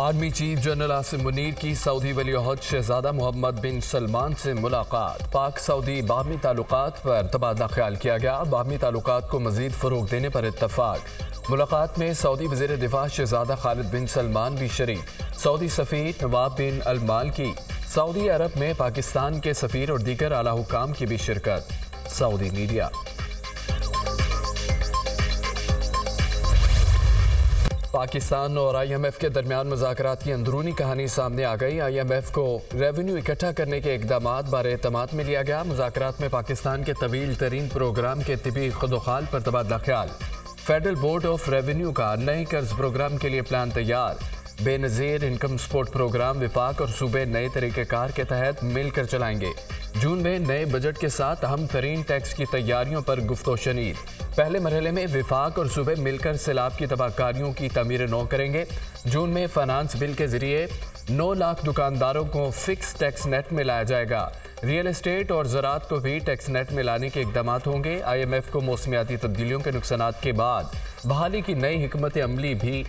Army chief general Asim Munir की Saudi वली अहद शहजादा मोहम्मद बिन सलमान से मुलाकात। पाक सऊदी बाहमी ताल्लुकात पर तबादला ख्याल किया गया। बाहमी ताल्लुकात को मजीद फरोग देने पर इत्तफाक। मुलाकात में सऊदी वज़ीर दिफा शहजादा खालिद बिन सलमान भी शरीक। सऊदी सफ़ीर नवाब बिन अल मालकी, सऊदी अरब में पाकिस्तान के सफ़ीर और दीगर आला हुक्काम की भी शिरकत। Saudi media. पाकिस्तान और IMF के दरमियान मुज़ाकरात की अंदरूनी कहानी सामने आ गई। IMF को रेवेन्यू इकट्ठा करने के इक़दामात बारे एतमाद में लिया गया। मुज़ाकरात में पाकिस्तान के तवील तरीन प्रोग्राम के तिबी खुदोखाल पर तबादला ख्याल। फेडरल बोर्ड ऑफ रेवेन्यू का नए कर्ज प्रोग्राम के लिए प्लान तैयार। बेनज़ीर इनकम सपोर्ट प्रोग्राम विफाक और सूबे नए तरीक़ेकार के तहत मिलकर चलाएंगे। जून में नए बजट के साथ अहम तरीन टैक्स की तैयारियों पर गुफ्तो शनीद। पहले मरहले में विफाक और सूबे मिलकर सैलाब की तबाहकारियों की तमीर नौ करेंगे। जून में फाइनेंस बिल के जरिए 9 लाख दुकानदारों को फिक्स टैक्स नेट में लाया जाएगा। रियल एस्टेट और ज़राअत को भी टैक्स नेट में लाने के इक़दामात होंगे। IMF को मौसमियाती तब्दीलियों के नुकसानात के बाद बहाली की नई हिकमत अमली भी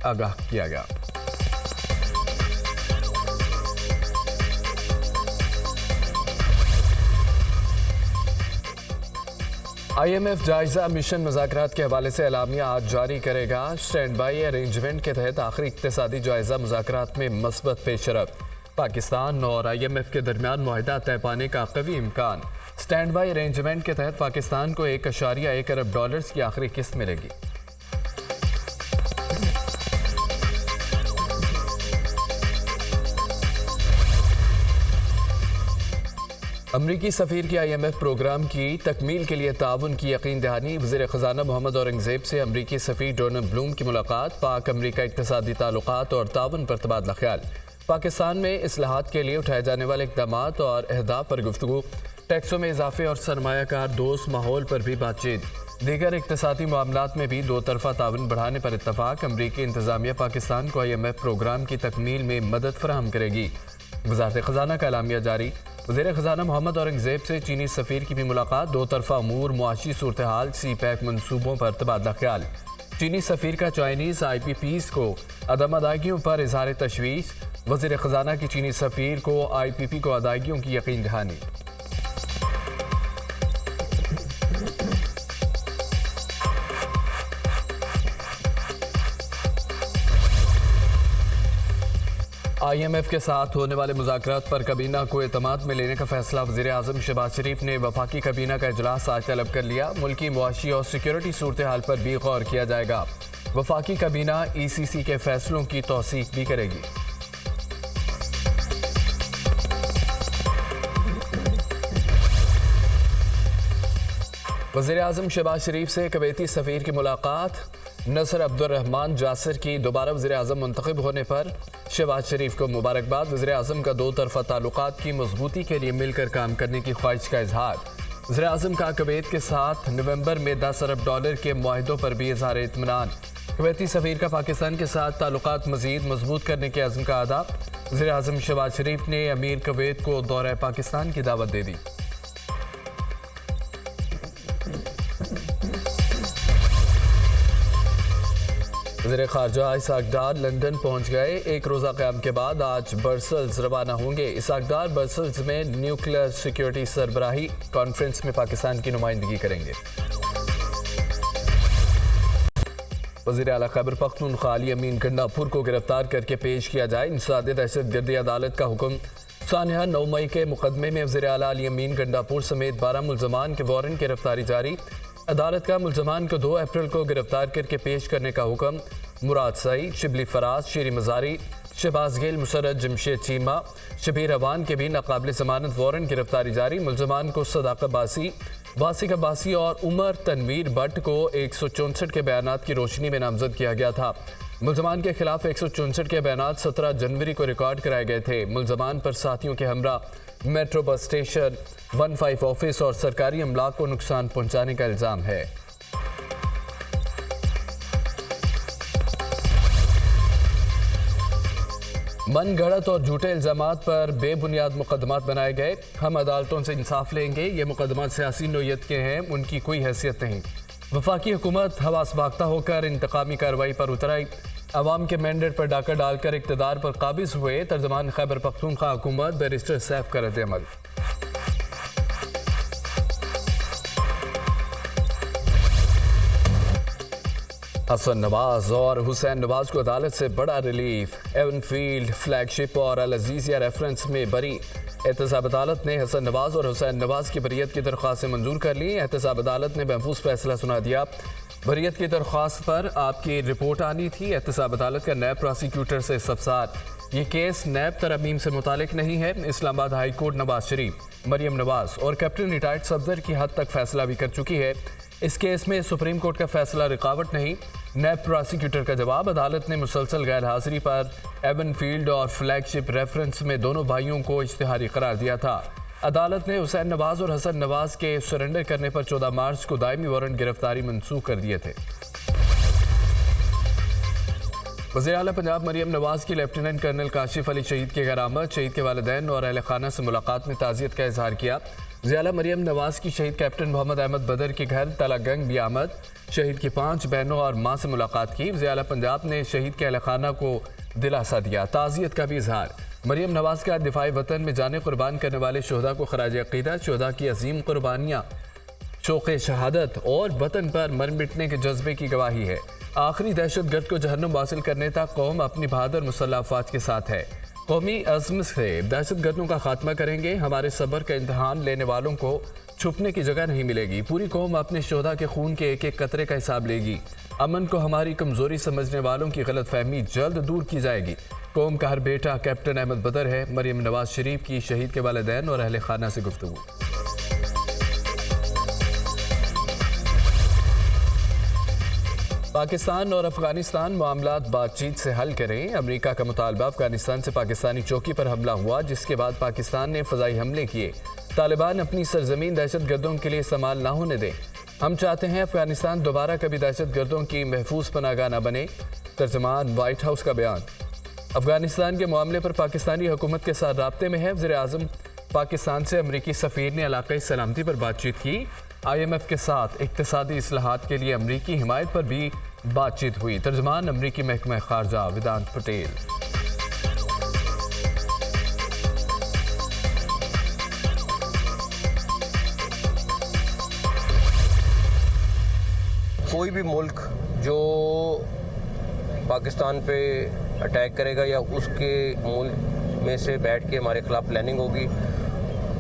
आगाह किया गया। IMF जायजा मिशन मुज़ाकरात के हवाले से एलामिया आज जारी करेगा। स्टैंड बाई अरेंजमेंट के तहत आखिरी इक़्तिसादी जायजा मुज़ाकरात में मस्बत पेशरफ्त। पाकिस्तान और IMF के दरमियान मुआहिदा तय पाने का कवी इम्कान। स्टैंड बाई अरेंजमेंट के तहत पाकिस्तान को $1.1 अरब की आखिरी किस्त मिलेगी। अमरीकी सफ़ीर की IMF प्रोग्राम की तकमील के लिए ताउन की यकीन दहानी। वज़ीर ख़जाना मोहम्मद औरंगज़ेब से अमरीकी सफ़ीर डोनाल्ड ब्लूम की मुलाकात। पाक अमरीका इक़्तिसादी ताल्लुकात और ताउन पर तबादला ख्याल। पाकिस्तान में इस्लाहात के लिए उठाए जाने वाले इक़दामात और अहदाफ पर गुफ्तगू। टैक्सों में इजाफे और सरमायाकार दोस्त माहौल पर भी बातचीत। दीगर इक़्तिसादी मामलात में भी दो तरफ़ा ताउन बढ़ाने पर इत्तफाक। अमरीकी इंतज़ामिया पाकिस्तान को IMF प्रोग्राम की तकमील में मदद फराहम करेगी। वज़ारत ख़जाना का एलामिया जारी। वज़ीर ख़जाना मोहम्मद औरंगज़ेब से चीनी सफ़ीर की भी मुलाकात। दो तरफ़ा अमूर, मुआशी सूरत हाल, CPEC मनसूबों पर तबादला ख्याल। चीनी सफ़ीर का चाइनीज़ IPPs को अदम अदायगियों पर इज़हार तशवीश। वज़ीर ख़जाना की चीनी सफ़ीर को IPP को अदायगियों की यकीन दहानी। IMF के साथ होने वाले मुज़ाकरात पर काबीना को एतमाद में लेने का फैसला। वज़ीर आज़म शहबाज शरीफ ने वफाकी काबीना का इजलास आज तलब कर लिया। मुल्की मुआशी और सिक्योरिटी सूरत हाल पर भी गौर किया जाएगा। वफाकी काबीना ECC के फैसलों की तौसीक भी करेगी। वज़ीर आज़म शहबाज शरीफ से कुवैती सफ़ीर की मुलाकात। नसर अब्दुर्रहमान जासिर की दोबारा वज़ीर आज़म मुंतखब होने पर शहबाज शरीफ को मुबारकबाद। वज़ीर आज़म का दो तरफ़ा ताल्लुकात की मजबूती के लिए मिलकर काम करने की ख्वाहिश का इजहार। वज़ीर आज़म का कुवैत के साथ नवंबर में $10 अरब के मुआहिदों पर भी इजहार इत्मीनान। कुवैती सफ़ीर का पाकिस्तान के साथ ताल्लुकात मज़ीद मजबूत करने के अज़्म का अदा। वज़ीर आज़म शहबाज शरीफ ने अमीर कुवैत को दौरा पाकिस्तान की दावत दे दी। वज़ीर ख़ारजा इसाक डार लंदन पहुँच गए। एक रोज़ा क़याम के बाद आज ब्रसेल्स रवाना होंगे। इसाक डार ब्रसेल्स में न्यूक्लियर सिक्योरिटी सरबराही कॉन्फ्रेंस में पाकिस्तान की नुमाइंदगी करेंगे। वज़ीर आला खैबर पख्तूनख्वा अली अमीन गंडापुर को गिरफ्तार करके पेश किया जाए। इंसदाद दहशतगर्दी अदालत का हुक्म। सानिया 9 मई के मुकदमे में वज़ीर आला अली अमीन गंडापुर समेत 12 मुल्ज़मान के वारंट की गिरफ्तारी जारी। अदालत का मुल्ज़मान को 2 अप्रैल को गिरफ्तार करके पेश करने का हुक्म। मुराद सईद, शिबली फराज, शेरी मज़ारी, शहबाज गिल, मुसरत जमशेद चीमा, शबीर अवान के भी नाकाबिल ज़मानत वारंट गिरफ्तारी जारी। मुल्ज़मान को सदाकत बासी, वासिक अब्बासी और उमर तनवीर भट्ट को 164 के बयानात की रोशनी में नामजद किया गया था। मुल्ज़मान के खिलाफ 164 के बयानात 17 जनवरी को रिकॉर्ड कराए गए थे। मुल्ज़मान पर साथियों के हमरा मेट्रो बस स्टेशन, 15 ऑफिस और सरकारी अमलाक को नुकसान पहुंचाने का इल्ज़ाम है। मन गढ़ंत और झूठे इल्ज़ामात पर बेबुनियाद मुकदमात बनाए गए। हम अदालतों से इंसाफ लेंगे। ये मुकदमात सियासी नोयत के हैं, उनकी कोई हैसियत नहीं। वफाकी हुकूमत हवास बाख्ता होकर इंतकामी कार्रवाई पर उतर आई। अवाम के मैंडेट पर डाका डालकर इक़्तिदार पर काबिज हुए तर्जमान खैबर पख्तूनख्वा हुकूमत बैरिस्टर सैफ का रद्द-ए-अमल। हसन नवाज और हुसैन नवाज को अदालत से बड़ा रिलीफ। एवनफील्ड, फ्लैगशिप और अल अजीजिया रेफरेंस में बरी। एहतसाब अदालत ने हसन नवाज और हुसैन नवाज की बरियत की दरख्वास्तें मंजूर कर ली। एहतसाब अदालत ने महफूज फैसला सुना दिया। बरियत की दरख्वास्त पर आपकी रिपोर्ट आनी थी। एहतसाब अदालत का नैब प्रोसिक्यूटर से इस्तफसार। ये केस नैब तरमीम से मुतालिक नहीं है। इस्लामाबाद हाई कोर्ट नवाज शरीफ, मरियम नवाज और कैप्टन रिटायर्ड सफदर की हद तक फैसला भी कर चुकी है। इस केस में सुप्रीम कोर्ट का फैसला रुकावट नहीं। नैब प्रोसिक्यूटर का जवाब। अदालत ने मुसलसल गैर हाजिरी पर एवनफील्ड और फ्लैगशिप रेफरेंस में दोनों भाइयों को इश्तिहारी करार दिया था। अदालत ने हुसैन नवाज और हसन नवाज के सरेंडर करने पर 14 मार्च को दायमी वारंट गिरफ्तारी मंसूख कर दिए थे। वज़ीर आला पंजाब मरियम नवाज की लेफ्टिनेंट कर्नल काशिफ अली शहीद के घर आमद। शहीद के वालिदैन और अहल खाना से मुलाकात में ताज़ियत का इजहार किया। वज़ीर आला मरियम नवाज की शहीद कैप्टन मोहम्मद अहमद बदर के घर तलागंग भी आमद। शहीद की 5 बहनों और मां से मुलाकात की। वज़ीर आला पंजाब ने शहीद के अहल खाना को दिलासा दिया, ताज़ियत का भी इजहार। मरियम नवाज का दिफाई वतन में जाने कुर्बान करने वाले शोहदा को खराज अकीदत। शोहदा की अजीम कुर्बानियाँ शौक़ शहादत और वतन पर मर मिटने के जज्बे की गवाही है। आखिरी दहशत गर्द को जहन्नुम हासिल करने तक कौम अपनी बहादुर मुसल्लह अफ़वाज के साथ है। कौमी अज़्म से दहशत गर्दों का खात्मा करेंगे। हमारे सब्र का इम्तहान लेने वालों को छुपने की जगह नहीं मिलेगी। पूरी कौम अपने शोहदा के खून के एक एक कतरे का हिसाब लेगी। अमन को हमारी कमजोरी समझने वालों की गलत फहमी जल्द दूर की जाएगी। कौम का हर बेटा कैप्टन अहमद बदर है। मरियम नवाज शरीफ की शहीद के वालिदैन और अहले खाना से गुफ्तगू। पाकिस्तान और अफगानिस्तान मामलात बातचीत से हल करें। अमेरिका का मुतालबा। अफगानिस्तान से पाकिस्तानी चौकी पर हमला हुआ, जिसके बाद पाकिस्तान ने फ़ज़ाई हमले किए। तालिबान अपनी सरजमीन दहशत गर्दों के लिए इस्तेमाल ना होने दें। हम चाहते हैं अफगानिस्तान दोबारा कभी दहशत गर्दों की महफूज पनाहगाह न बने। तर्जमान वाइट हाउस का बयान। अफगानिस्तान के मामले पर पाकिस्तानी हुकूमत के साथ राब्ते में है। वज़ीर आज़म पाकिस्तान से अमरीकी सफ़ीर ने इलाक़ाई सलामती पर बातचीत की। IMF के साथ इक़्तिसादी इस्लाहात के लिए अमरीकी हिमायत पर भी बातचीत हुई। तर्जमान अमरीकी महकमा ख़ारजा वेदांत पटेल। कोई भी मुल्क जो पाकिस्तान पे अटैक करेगा या उसके मुल्क में से बैठ के हमारे खिलाफ प्लानिंग होगी,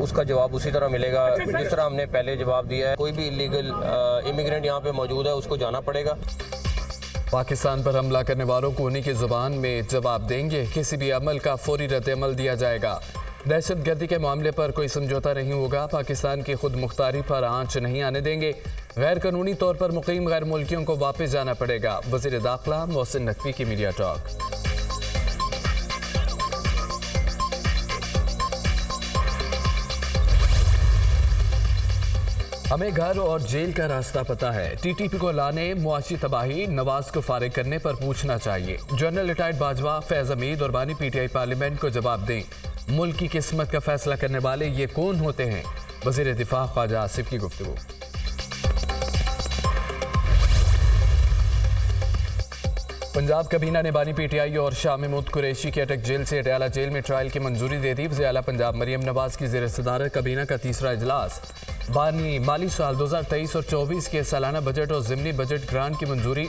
उसका जवाब उसी तरह मिलेगा जिस तरह हमने पहले जवाब दिया है। कोई भी इलीगल इमिग्रेंट यहाँ पे मौजूद है, उसको जाना पड़ेगा। पाकिस्तान पर हमला करने वालों को उन्हीं की जुबान में जवाब देंगे। किसी भी अमल का फौरी रद्द-ए-अमल दिया जाएगा। दहशत गर्दी के मामले पर कोई समझौता नहीं होगा। पाकिस्तान की खुद मुख्तारी पर आंच नहीं आने देंगे। गैर कानूनी तौर पर मुकीम गैर मुल्कियों को वापस जाना पड़ेगा। वज़ीर दाखिला मोहसिन नकवी की मीडिया टॉक। हमें घर और जेल का रास्ता पता है। TTP को लाने, मुआशी तबाही, नवाज को फारिग करने पर पूछना चाहिए। जनरल रिटायर्ड बाजवा, फैज़ हमीद और बानी PTI पार्लियामेंट को जवाब दें। मुल्क की किस्मत का फैसला करने वाले ये कौन होते हैं? वज़ीर दिफा ख्वाजा आसिफ की गुफ्तगू। पंजाब कबीना ने बानी PTI और शाह महमूद कुरैशी की अटक जेल से अडयाला जेल में ट्रायल की मंजूरी दे दी। वज़ीर आला पंजाब मरियम नवाज की ज़ेर सदारत कबीना का तीसरा इजलास। बानी माली साल 2023 और 24 के सालाना बजट और ज़िमनी बजट ग्रांट की मंजूरी।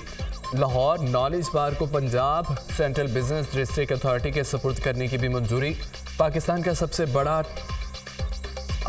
लाहौर नॉलेज पार्क को Punjab central business district authority के सुपुर्द करने की भी मंजूरी। पाकिस्तान का सबसे बड़ा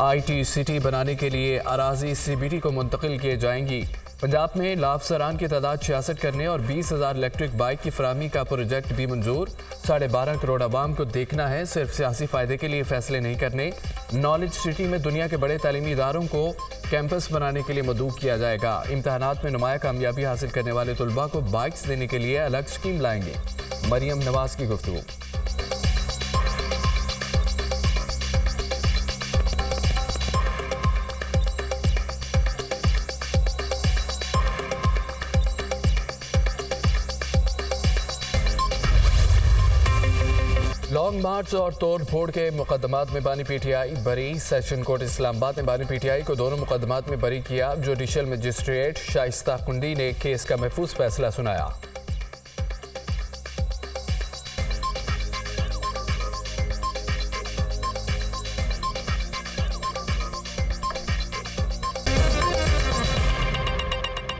IT सिटी बनाने के लिए अराजी CBD को मुंतकिल किए जाएंगी। पंजाब में लाफसरान की तादाद 66 करने और 20,000 इलेक्ट्रिक बाइक की फराहमी का प्रोजेक्ट भी मंजूर। 12.5 करोड़ आवाम को देखना है, सिर्फ सियासी फ़ायदे के लिए फैसले नहीं करने। नॉलेज सिटी में दुनिया के बड़े तालीमी इदारों को कैंपस बनाने के लिए मदऊ किया जाएगा। इम्तहानात में नुमाया कामयाबी हासिल करने वाले तलबा को बाइक्स देने के लिए अलग स्कीम लाएंगे। मरियम नवाज की गुफ्तगू। लॉन्ग मार्च और तोड़ फोड़ के मुकदमात में बानी PTI बरी। सेशन कोर्ट इस्लामाबाद ने बानी PTI को दोनों मुकदमात में बरी किया। जुडिशल मजिस्ट्रेट शाइस्ता कुंडी ने केस का महफूज फैसला सुनाया।